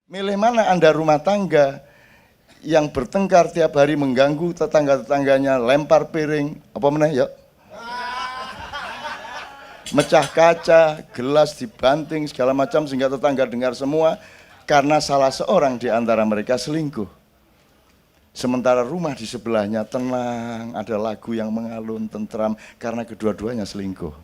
Milih mana Anda rumah tangga yang bertengkar tiap hari mengganggu tetangga-tetangganya, lempar piring, apa meneh ya? Mecah kaca, gelas dibanting segala macam sehingga tetangga dengar semua karena salah seorang di antara mereka selingkuh. Sementara rumah di sebelahnya tenang, ada lagu yang mengalun, tentram karena kedua-duanya selingkuh.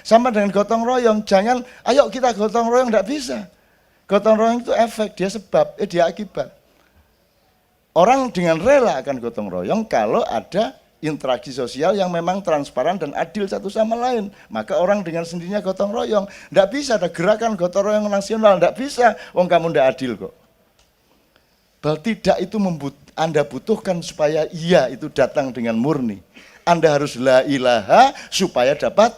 Sama dengan gotong royong, jangan ayo kita gotong royong, enggak bisa. Gotong royong itu efek, dia sebab, dia akibat. Orang dengan rela akan gotong royong kalau ada interaksi sosial yang memang transparan dan adil satu sama lain. Maka orang dengan sendirinya gotong royong. Enggak bisa ada gerakan gotong royong nasional, enggak bisa. Wong kamu enggak adil kok. Bahwa tidak itu Anda butuhkan supaya iya itu datang dengan murni. Anda harus la ilaha supaya dapat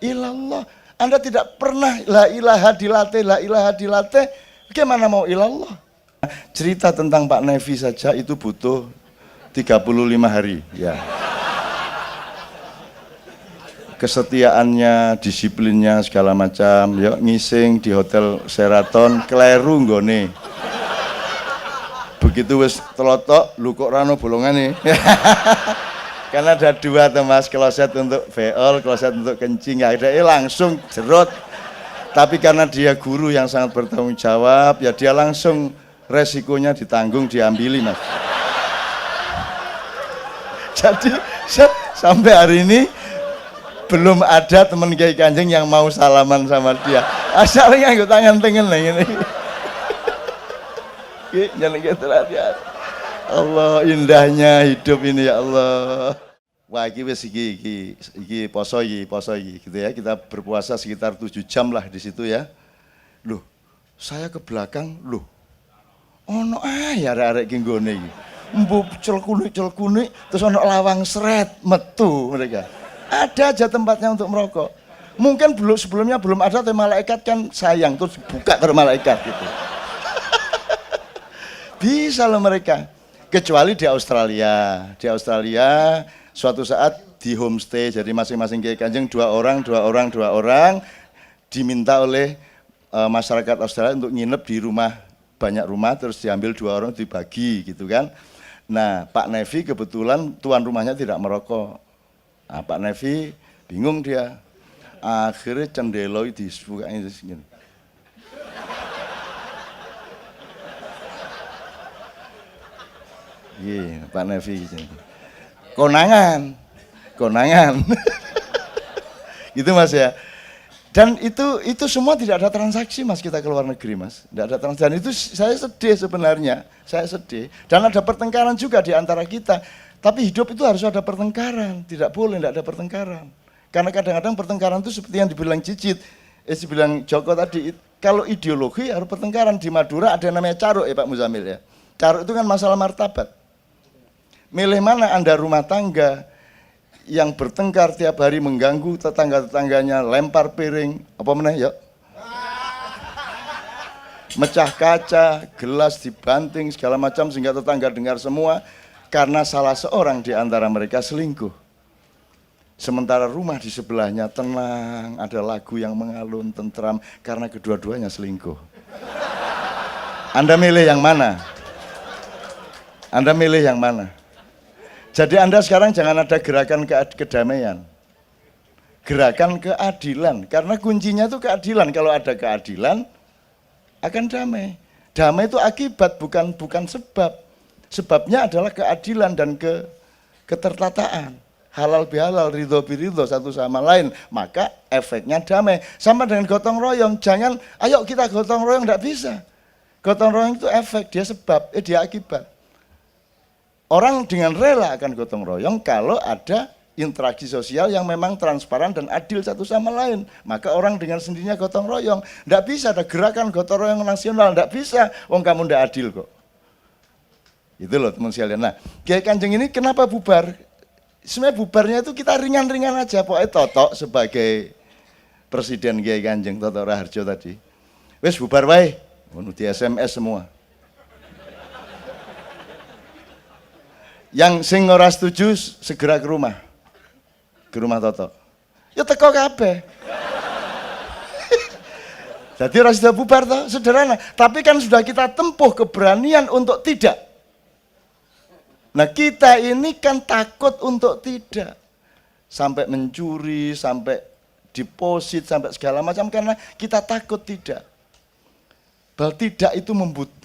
ilallah. Anda tidak pernah la ilaha dilatih, bagaimana mau ilallah? Cerita tentang Pak Nevi saja itu butuh 35 hari. Ya. Kesetiaannya, disiplinnya, segala macam. Ya, ngising di Hotel Sheraton, kleru nggone. Begitu wis telotok, lu kok rano bolongane. Karena ada dua tuh mas, kloset untuk veol, kloset untuk kencing, ya langsung jerot. Tapi karena dia guru yang sangat bertanggung jawab, ya dia langsung resikonya ditanggung, diambili mas. Jadi sampai hari ini belum ada teman Kiai Kanjeng yang mau salaman sama dia. Asalnya nganggo tangan tengen lah ini. Jangan gitu lah. Allah, indahnya hidup ini ya Allah. Wah iki wis iki poso gitu ya. Kita berpuasa sekitar 7 jam lah di situ ya. Loh, saya ke belakang, loh. Ono ya arek-arek ki nggone iki. Mbuh celkunik terus ono lawang seret metu mereka. Ada aja tempatnya untuk merokok. Mungkin sebelumnya belum ada, tapi malaikat kan sayang terus buka ke malaikat gitu. Bisa loh mereka. Kecuali di Australia. Di Australia suatu saat di homestay, jadi masing-masing Kiai Kanjeng dua orang diminta oleh masyarakat Australia untuk nginep di rumah, banyak rumah, terus diambil 2 orang dibagi gitu kan. Nah Pak Nevi kebetulan tuan rumahnya tidak merokok. Nah, Pak Nevi bingung dia, akhirnya cendeloi disebukanya segini. Iya, Pak Nevi konangan gitu mas ya. Dan itu semua tidak ada transaksi mas, kita ke luar negeri mas, tidak ada transaksi. Dan itu saya sedih sebenarnya, dan ada pertengkaran juga di antara kita. Tapi hidup itu harus ada pertengkaran, tidak boleh tidak ada pertengkaran. Karena kadang-kadang pertengkaran itu seperti yang dibilang Cicit, dibilang Joko tadi, kalau ideologi harus pertengkaran. Di Madura ada yang namanya caruk ya Pak Muzamil ya. Caruk itu kan masalah martabat. Milih mana Anda rumah tangga yang bertengkar tiap hari mengganggu tetangga-tetangganya, lempar piring, apa meneh ya? Mecah kaca, gelas dibanting segala macam sehingga tetangga dengar semua karena salah seorang di antara mereka selingkuh. Sementara rumah di sebelahnya tenang, ada lagu yang mengalun, tentram karena kedua-duanya selingkuh. Anda milih yang mana? Anda milih yang mana? Jadi Anda sekarang jangan ada gerakan kedamaian, gerakan keadilan, karena kuncinya itu keadilan. Kalau ada keadilan akan damai. Damai itu akibat, bukan sebab. Sebabnya adalah keadilan dan ketertataan, halal bihalal, ridho biridho satu sama lain. Maka efeknya damai. Sama dengan gotong royong, jangan ayo kita gotong royong, enggak bisa. Gotong royong itu efek, dia sebab, dia akibat. Orang dengan rela akan gotong royong kalau ada interaksi sosial yang memang transparan dan adil satu sama lain. Maka orang dengan sendirinya gotong royong. Enggak bisa ada gerakan gotong royong nasional, enggak bisa. Wong kamu enggak adil kok. Itu loh teman sekalian. Nah, Kiai Kanjeng ini kenapa bubar? Sebenarnya bubarnya itu kita ringan-ringan aja. Pokoknya Totok sebagai presiden Kiai Kanjeng, Totok Raharjo tadi. Wes bubar wae. Di SMS semua. Yang sing ora setuju segera ke rumah Toto. Ya teko kabeh. Jadi harus sudah bubar toh, sederhana. Tapi kan sudah kita tempuh keberanian untuk tidak. Nah kita ini kan takut untuk tidak. Sampai mencuri, sampai deposit, sampai segala macam karena kita takut tidak. Bahwa tidak itu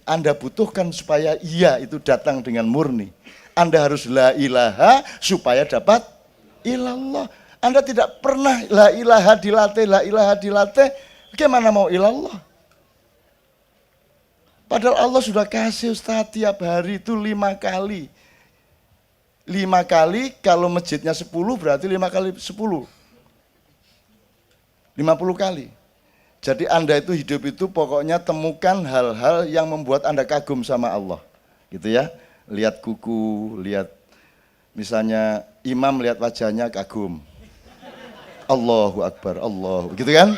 Anda butuhkan supaya iya itu datang dengan murni. Anda harus la ilaha supaya dapat ilallah. Anda tidak pernah la ilaha dilatih. Bagaimana mau ilallah? Padahal Allah sudah kasih Ustaz tiap hari itu 5 kali. 5 kali kalau masjidnya 10 berarti 5 kali 10. 50 kali. Jadi Anda itu hidup itu pokoknya temukan hal-hal yang membuat Anda kagum sama Allah. Gitu ya. Lihat kuku, lihat misalnya imam lihat wajahnya kagum. Allahu Akbar, Allah. Gitu kan?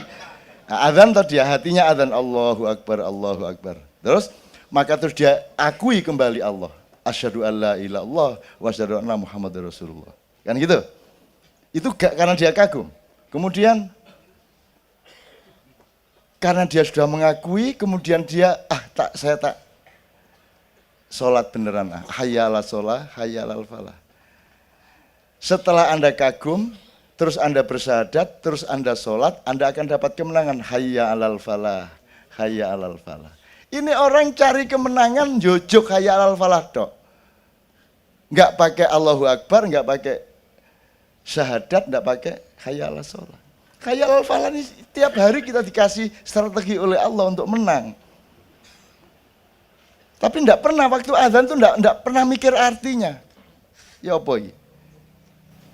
Nah, adzan tadi hatinya adzan Allahu Akbar, Allahu Akbar. Terus maka terus dia akui kembali Allah. Asyhadu alla ilaha illallah wa asyhadu anna Muhammadar Rasulullah. Kan gitu? Itu karena dia kagum. Kemudian karena dia sudah mengakui, kemudian dia saya tak sholat beneran. Hayya 'alas shalah, hayya 'alal falah. Setelah Anda kagum, terus Anda bersyahadat, terus Anda sholat, Anda akan dapat kemenangan. Hayya 'alal falah, hayya 'alal falah. Ini orang cari kemenangan, jojok hayya 'alal falah dok. Enggak pakai Allahu Akbar, enggak pakai syahadat, enggak pakai hayya 'alal shalah. Hayya 'alal falah ini tiap hari kita dikasih strategi oleh Allah untuk menang. Tapi enggak pernah waktu azan tuh enggak pernah mikir artinya. Ya apa ini?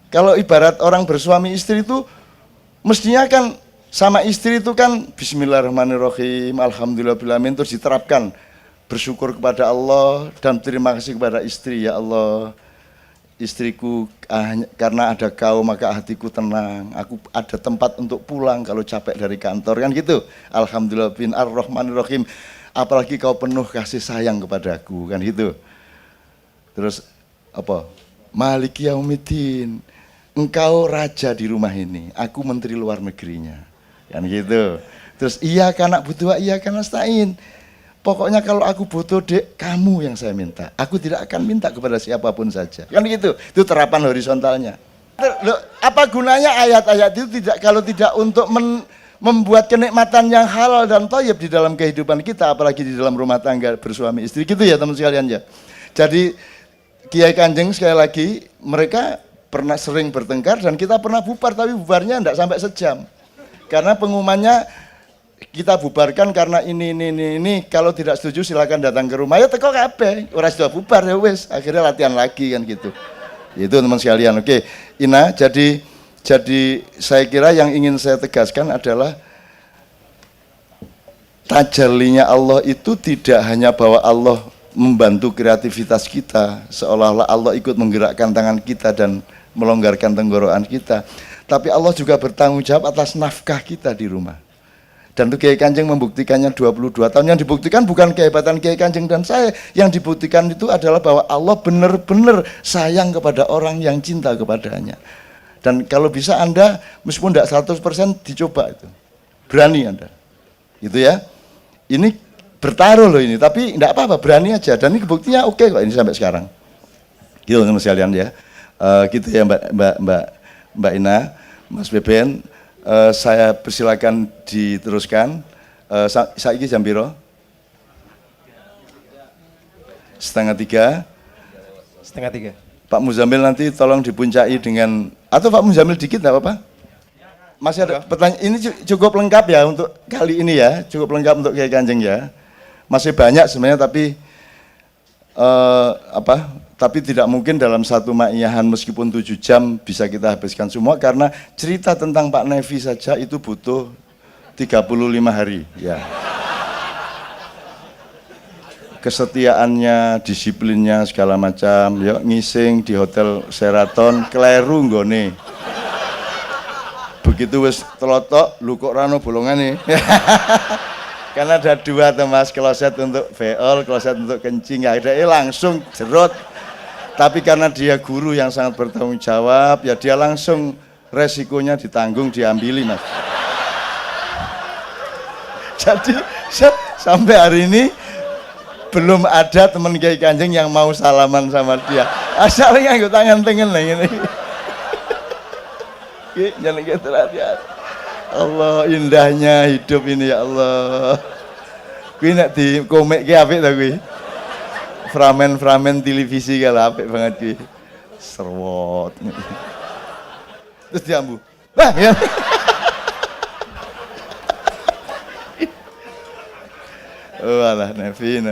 Kalau ibarat orang bersuami istri itu mestinya kan sama istri itu kan bismillahirrahmanirrahim, alhamdulillahirrahmanirrahim terus diterapkan. Bersyukur kepada Allah dan terima kasih kepada istri, ya Allah. Istriku karena ada kau maka hatiku tenang. Aku ada tempat untuk pulang kalau capek dari kantor kan gitu. Alhamdulillahirrahmanirrahim. Apalagi kau penuh kasih sayang kepadaku kan gitu. Terus apa? Maliki yaumiddin. Engkau raja di rumah ini, aku menteri luar negerinya. Kan gitu. Terus iya karena butuh, iya karena nasta'in. Pokoknya kalau aku butuh dek, kamu yang saya minta. Aku tidak akan minta kepada siapapun saja. Kan gitu. Itu terapan horizontalnya. Loh, apa gunanya ayat-ayat itu kalau tidak untuk membuat kenikmatan yang halal dan thayyib di dalam kehidupan kita, apalagi di dalam rumah tangga bersuami istri. Gitu ya teman sekalian ya. Jadi Kiai Kanjeng sekali lagi mereka pernah sering bertengkar dan kita pernah bubar, tapi bubarnya enggak sampai sejam. Karena pengumumannya kita bubarkan karena ini, kalau tidak setuju silakan datang ke rumah. Ya teko kabeh, ora sudah bubar ya wis, akhirnya latihan lagi kan gitu. Itu teman sekalian. Oke, Ina, jadi saya kira yang ingin saya tegaskan adalah tajallinya Allah itu tidak hanya bahwa Allah membantu kreativitas kita, seolah-olah Allah ikut menggerakkan tangan kita dan melonggarkan tenggorokan kita. Tapi Allah juga bertanggung jawab atas nafkah kita di rumah. Dan itu Kiai Kanjeng membuktikannya 22 tahun. Yang dibuktikan bukan kehebatan Kiai Kanjeng dan saya. Yang dibuktikan itu adalah bahwa Allah benar-benar sayang kepada orang yang cinta kepadanya. Dan kalau bisa Anda, meskipun tidak 100% dicoba itu. Berani Anda. Gitu ya. Ini bertaruh loh ini, tapi tidak apa-apa, berani aja. Dan ini buktinya oke kok ini sampai sekarang. Gitu teman sekalian ya. Gitu ya Mbak Ina, Mas Beben, saya persilakan diteruskan. Saiki jam piro? 2:30. 2:30. Pak Muzamil nanti tolong dipuncai dengan, atau Pak Muzamil dikit enggak apa-apa? Masih ada pertanyaan, ini cukup lengkap ya untuk kali ini ya, cukup lengkap untuk Kiai Kanjeng ya. Masih banyak sebenarnya tapi tapi tidak mungkin dalam satu ma'iyahan meskipun 7 jam bisa kita habiskan semua karena cerita tentang Pak Nevi saja itu butuh 35 hari ya. Kesetiaannya, disiplinnya segala macam, ya ngising di hotel Sheraton kleru nggone. Begitu wis telotok lu kok rano bolongane. Karena ada 2 tuh Mas, kloset untuk veol, kloset untuk kencing, ya langsung jerot. Tapi karena dia guru yang sangat bertanggung jawab, ya dia langsung resikonya ditanggung, diambili Mas. Jadi sampai hari ini belum ada teman Kiai Kanjeng yang mau salaman sama dia. Asalnya nganggo tangan tengen lah ini. Ki jangan gitu lah. Allah, indahnya hidup ini ya Allah. Kuwi nek di komik ki apik ta kuwi. Framen televisi kalau apik banget kuwi. Serwot. Terus diambu. Wah, ya. Oh alah, Nafi.